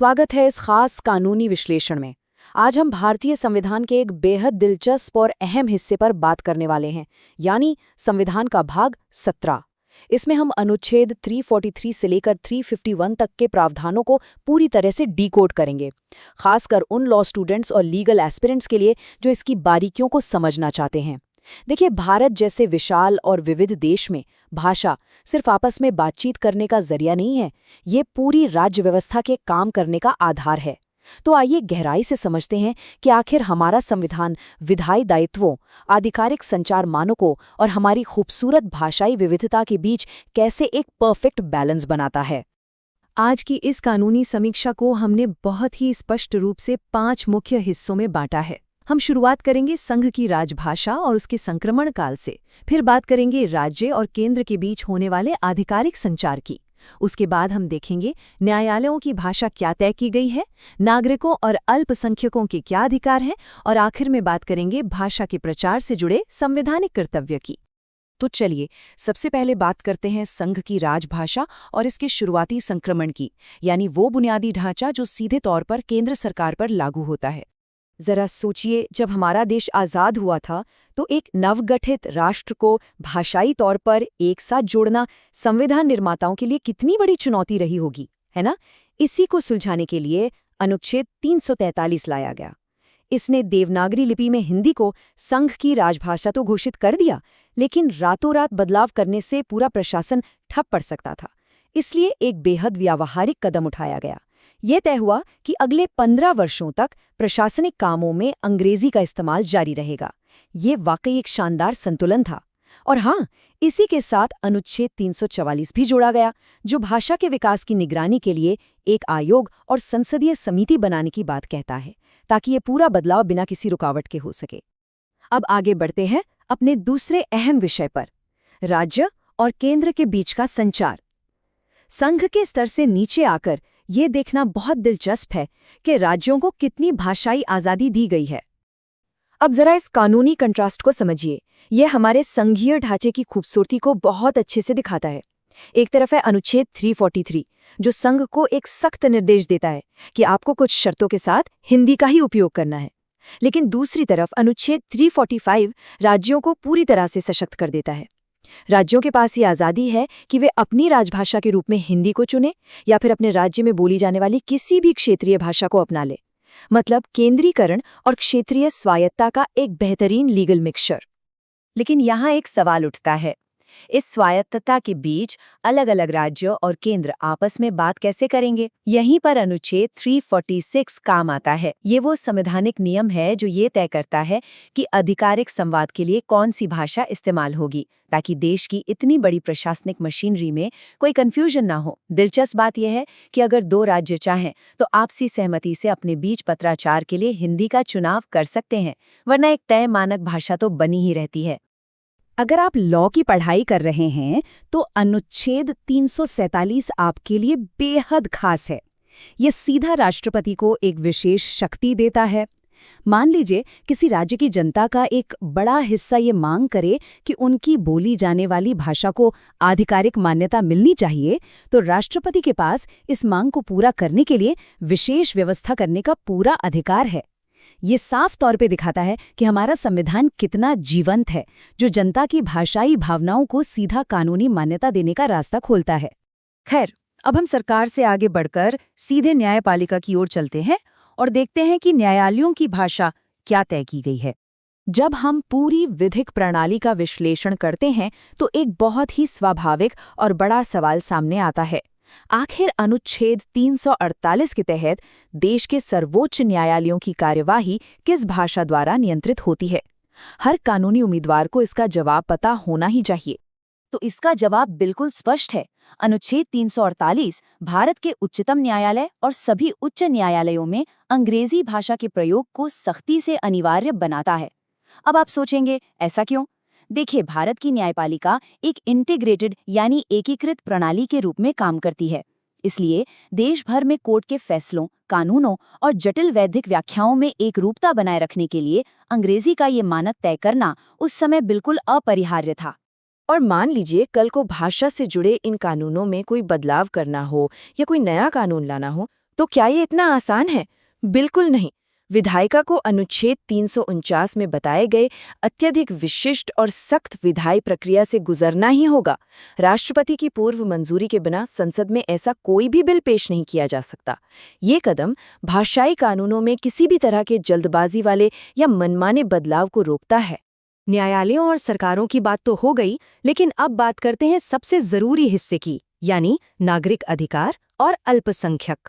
स्वागत है इस खास कानूनी विश्लेषण में। आज हम भारतीय संविधान के एक बेहद दिलचस्प और अहम हिस्से पर बात करने वाले हैं, यानी संविधान का भाग 17। इसमें हम अनुच्छेद 343 से लेकर 351 तक के प्रावधानों को पूरी तरह से डिकोड करेंगे, खासकर उन लॉ स्टूडेंट्स और लीगल एस्पिरेंट्स के लिए जो इसकी बारीकियों को समझना चाहते हैं। देखिए, भारत जैसे विशाल और विविध देश में भाषा सिर्फ आपस में बातचीत करने का जरिया नहीं है, ये पूरी राज्य व्यवस्था के काम करने का आधार है। तो आइए गहराई से समझते हैं कि आखिर हमारा संविधान विधायी दायित्वों, आधिकारिक संचार मानकों और हमारी खूबसूरत भाषाई विविधता के बीच कैसे एक परफेक्ट बैलेंस बनाता है। आज की इस कानूनी समीक्षा को हमने बहुत ही स्पष्ट रूप से 5 मुख्य हिस्सों में बांटा है। हम शुरुआत करेंगे संघ की राजभाषा और उसके संक्रमण काल से, फिर बात करेंगे राज्य और केंद्र के बीच होने वाले आधिकारिक संचार की। उसके बाद हम देखेंगे न्यायालयों की भाषा क्या तय की गई है, नागरिकों और अल्पसंख्यकों के क्या अधिकार हैं, और आखिर में बात करेंगे भाषा के प्रचार से जुड़े संवैधानिक कर्तव्य की। तो चलिए सबसे पहले बात करते हैं संघ की राजभाषा और इसके शुरुआती संक्रमण की, यानी वो बुनियादी ढांचा जो सीधे तौर पर केंद्र सरकार पर लागू होता है। जरा सोचिए, जब हमारा देश आज़ाद हुआ था तो एक नवगठित राष्ट्र को भाषाई तौर पर एक साथ जोड़ना संविधान निर्माताओं के लिए कितनी बड़ी चुनौती रही होगी, है ना? इसी को सुलझाने के लिए अनुच्छेद 343 लाया गया। इसने देवनागरी लिपि में हिंदी को संघ की राजभाषा तो घोषित कर दिया, लेकिन रातों रात बदलाव करने से पूरा प्रशासन ठप पड़ सकता था। इसलिए एक बेहद व्यावहारिक कदम उठाया गया। ये तय हुआ कि अगले 15 वर्षों तक प्रशासनिक कामों में अंग्रेजी का इस्तेमाल जारी रहेगा। ये वाकई एक शानदार संतुलन था। और हाँ, इसी के साथ अनुच्छेद 344 भी जोड़ा गया, जो भाषा के विकास की निगरानी के लिए एक आयोग और संसदीय समिति बनाने की बात कहता है, ताकि ये पूरा बदलाव बिना किसी रुकावट के हो सके। अब आगे बढ़ते हैं अपने दूसरे अहम विषय पर, राज्य और केंद्र के बीच का संचार। संघ के स्तर से नीचे आकर ये देखना बहुत दिलचस्प है कि राज्यों को कितनी भाषाई आज़ादी दी गई है। अब जरा इस कानूनी कंट्रास्ट को समझिए। यह हमारे संघीय ढांचे की खूबसूरती को बहुत अच्छे से दिखाता है। एक तरफ है अनुच्छेद 343, जो संघ को एक सख्त निर्देश देता है कि आपको कुछ शर्तों के साथ हिंदी का ही उपयोग करना है। लेकिन दूसरी तरफ अनुच्छेद 345 राज्यों को पूरी तरह से सशक्त कर देता है। राज्यों के पास ये आज़ादी है कि वे अपनी राजभाषा के रूप में हिंदी को चुनें या फिर अपने राज्य में बोली जाने वाली किसी भी क्षेत्रीय भाषा को अपना लें। मतलब केंद्रीकरण और क्षेत्रीय स्वायत्ता का एक बेहतरीन लीगल मिक्सचर। लेकिन यहाँ एक सवाल उठता है, इस स्वायत्तता के बीच अलग अलग राज्य और केंद्र आपस में बात कैसे करेंगे? यहीं पर अनुच्छेद 346 काम आता है। ये वो संवैधानिक नियम है जो ये तय करता है कि आधिकारिक संवाद के लिए कौन सी भाषा इस्तेमाल होगी, ताकि देश की इतनी बड़ी प्रशासनिक मशीनरी में कोई कंफ्यूजन ना हो। दिलचस्प बात यह है कि अगर 2 राज्य चाहें तो आपसी सहमति से अपने बीच पत्राचार के लिए हिंदी का चुनाव कर सकते हैं, वरना एक तय मानक भाषा तो बनी ही रहती है। अगर आप लॉ की पढ़ाई कर रहे हैं तो अनुच्छेद 347 आपके लिए बेहद खास है। ये सीधा राष्ट्रपति को एक विशेष शक्ति देता है। मान लीजिए किसी राज्य की जनता का एक बड़ा हिस्सा ये मांग करे कि उनकी बोली जाने वाली भाषा को आधिकारिक मान्यता मिलनी चाहिए, तो राष्ट्रपति के पास इस मांग को पूरा करने के लिए विशेष व्यवस्था करने का पूरा अधिकार है। ये साफ तौर पे दिखाता है कि हमारा संविधान कितना जीवंत है, जो जनता की भाषाई भावनाओं को सीधा कानूनी मान्यता देने का रास्ता खोलता है। खैर, अब हम सरकार से आगे बढ़कर सीधे न्यायपालिका की ओर चलते हैं और देखते हैं कि न्यायालयों की भाषा क्या तय की गई है। जब हम पूरी विधिक प्रणाली का विश्लेषण करते हैं तो एक बहुत ही स्वाभाविक और बड़ा सवाल सामने आता है। आखिर अनुच्छेद 348 के तहत देश के सर्वोच्च न्यायालयों की कार्यवाही किस भाषा द्वारा नियंत्रित होती है? हर कानूनी उम्मीदवार को इसका जवाब पता होना ही चाहिए। तो इसका जवाब बिल्कुल स्पष्ट है। अनुच्छेद 348 भारत के उच्चतम न्यायालय और सभी उच्च न्यायालयों में अंग्रेजी भाषा के प्रयोग को सख्ती से अनिवार्य बनाता है। अब आप सोचेंगे, ऐसा क्यों? देखिए, भारत की न्यायपालिका एक इंटीग्रेटेड यानी एकीकृत प्रणाली के रूप में काम करती है। इसलिए देश भर में कोर्ट के फैसलों, कानूनों और जटिल वैधिक व्याख्याओं में एक रूपता बनाए रखने के लिए अंग्रेजी का ये मानक तय करना उस समय बिल्कुल अपरिहार्य था। और मान लीजिए कल को भाषा से जुड़े इन कानूनों में कोई बदलाव करना हो या कोई नया कानून लाना हो, तो तो क्या ये इतना आसान है? बिल्कुल नहीं। विधायिका को अनुच्छेद 349 में बताए गए अत्यधिक विशिष्ट और सख्त विधायी प्रक्रिया से गुजरना ही होगा। राष्ट्रपति की पूर्व मंजूरी के बिना संसद में ऐसा कोई भी बिल पेश नहीं किया जा सकता। ये कदम भाषाई कानूनों में किसी भी तरह के जल्दबाजी वाले या मनमाने बदलाव को रोकता है। न्यायालयों और सरकारों की बात तो हो गई, लेकिन अब बात करते हैं सबसे जरूरी हिस्से की, यानी नागरिक अधिकार और अल्पसंख्यक।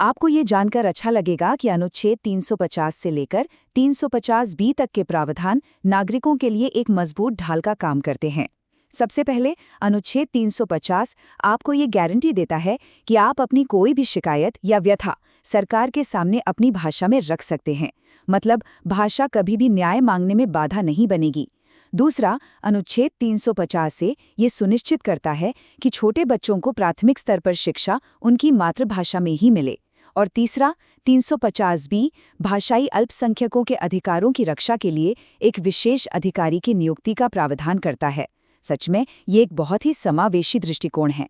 आपको ये जानकर अच्छा लगेगा कि अनुच्छेद 350 से लेकर 350 बी तक के प्रावधान नागरिकों के लिए एक मजबूत ढाल का काम करते हैं। सबसे पहले अनुच्छेद 350 आपको ये गारंटी देता है कि आप अपनी कोई भी शिकायत या व्यथा सरकार के सामने अपनी भाषा में रख सकते हैं। मतलब भाषा कभी भी न्याय मांगने में बाधा नहीं बनेगी। दूसरा, अनुच्छेद 350 से ये सुनिश्चित करता है कि छोटे बच्चों को प्राथमिक स्तर पर शिक्षा उनकी मातृभाषा में ही मिले। और तीसरा, 350 बी भाषाई अल्पसंख्यकों के अधिकारों की रक्षा के लिए एक विशेष अधिकारी की नियुक्ति का प्रावधान करता है। सच में ये एक बहुत ही समावेशी दृष्टिकोण है।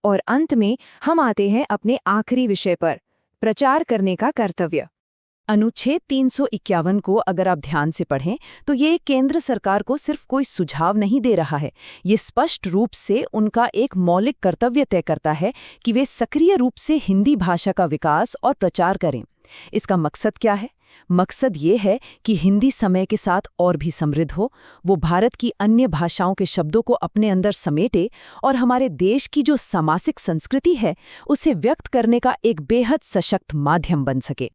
और अंत में हम आते हैं अपने आखिरी विषय पर, प्रचार करने का कर्तव्य। अनुच्छेद 351 को अगर आप ध्यान से पढ़ें तो ये केंद्र सरकार को सिर्फ कोई सुझाव नहीं दे रहा है, ये स्पष्ट रूप से उनका एक मौलिक कर्तव्य तय करता है कि वे सक्रिय रूप से हिंदी भाषा का विकास और प्रचार करें। इसका मकसद क्या है? मकसद ये है कि हिंदी समय के साथ और भी समृद्ध हो, वो भारत की अन्य भाषाओं के शब्दों को अपने अंदर समेटे और हमारे देश की जो सामासिक संस्कृति है उसे व्यक्त करने का एक बेहद सशक्त माध्यम बन सके।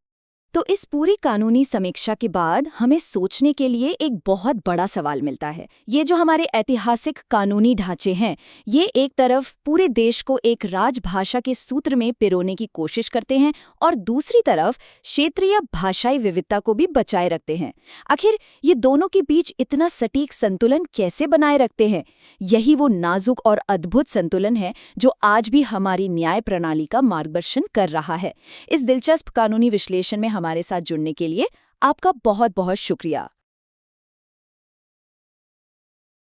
तो इस पूरी कानूनी समीक्षा के बाद हमें सोचने के लिए एक बहुत बड़ा सवाल मिलता है। ये जो हमारे ऐतिहासिक कानूनी ढांचे हैं, ये एक तरफ पूरे देश को एक राजभाषा के सूत्र में पिरोने की कोशिश करते हैं और दूसरी तरफ क्षेत्रीय भाषाई विविधता को भी बचाए रखते हैं। आखिर ये दोनों के बीच इतना सटीक संतुलन कैसे बनाए रखते हैं? यही वो नाजुक और अद्भुत संतुलन है जो आज भी हमारी न्याय प्रणाली का मार्गदर्शन कर रहा है। इस दिलचस्प कानूनी विश्लेषण में हमारे साथ जुड़ने के लिए आपका बहुत बहुत शुक्रिया।